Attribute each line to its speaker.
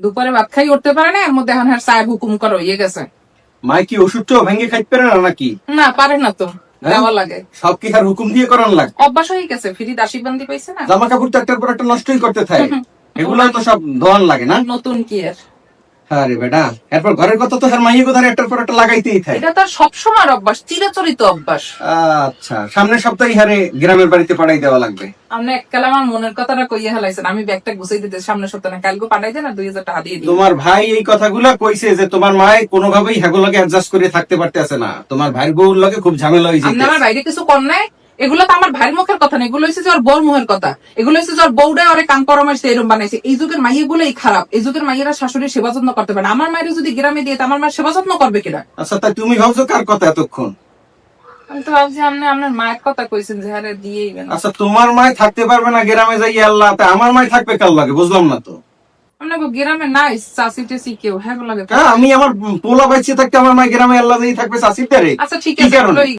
Speaker 1: দুপুরে ভাত খাই উঠতে পারে না, এর মধ্যে এখন চায় হুকুম করো ইয়ে গেছে।
Speaker 2: মাই কি ওষুধটাও ভেঙে খাইতে পারে না নাকি?
Speaker 1: না পারে না তো, দেওয়া লাগে।
Speaker 2: সব কি আর হুকুম দিয়ে করান লাগে?
Speaker 1: অভ্যাস হয়ে গেছে, ফ্রি দাসী বান্দি পাইছে না।
Speaker 2: জামা কাপড় তো একটার পর একটা নষ্টই করতে থাকে, এগুলো তো সব ধোয়ান লাগে না?
Speaker 1: নতুন কি আর।
Speaker 2: আরে বেটা, এরপর ঘরের কথা তো হ্যাঁ মাইয়ে কোথায় একটার পর একটা লাগাইতেই থাকে।
Speaker 1: এটা তো সবসময় অভ্যাস, চিরাচরিত অভ্যাস।
Speaker 2: আচ্ছা, সামনের সপ্তাহে হারে গ্রামের বাড়িতে পাঠাই দেওয়া লাগবে।
Speaker 1: আপনি এককাল আমার মনের কথাটা কইয়া হেলাইছেন, আমি ব্যাগটা গুছাই দিতে সামনের সপ্তাহে, কালকে পাঠাই দেন, 2000 টাকা দিয়ে দিই।
Speaker 2: তোমার ভাই এই কথাগুলা কইছে যে তোমার মায় কোনোভাবেই হ্যাগুলাকে অ্যাডজাস্ট করে থাকতে পারতেছে না, তোমার ভাইয়ের বউর লগে খুব ঝামেলা হয়ে
Speaker 1: আপনি
Speaker 2: যায়।
Speaker 1: আমার বাইরে কিছু কর নাই, এগুলো তো আমার ভাইয়ের মুখের কথা না, এগুলো হচ্ছে যে ওর বউর মুখের কথা। এগুলো হচ্ছে যে ওর বউটা ওরে কান পরামর্শ এরকম বানাইছে। এই যুগের মাইয়ে গুলোই খারাপ, এই যুগের মাইয়েরা শাশুড়ির সেবা যত্ন করতে পারে না। আমার মায়ের যদি গ্রামে দিয়ে, আমার মায়ের সেবা যত্ন করবে কিনা?
Speaker 2: আচ্ছা, তাই তুমি ভাবছো কার কথা এতক্ষণ?
Speaker 1: আমি তো ভাবছি আপনি আপনার মায়ের কথা কইছেন যে হারে দিয়েই বেন।
Speaker 2: আচ্ছা, তোমার মায় থাকতে পারবে না গ্রামে যাই আল্লাহ, তা আমার মায় থাকবে কার লাগে? বুঝলাম না তো।
Speaker 1: আপনাকে গ্রামে নাই চাষি টেসি কেউ, হ্যাঁ লাগে।
Speaker 2: হ্যাঁ, আমি আমার পোলা বাইচে থাকতে আমার মায় গ্রামে আল্লাহ যাই থাকবে চাষির।
Speaker 1: আচ্ছা ঠিক
Speaker 2: কি
Speaker 1: আছে,
Speaker 2: কারণে?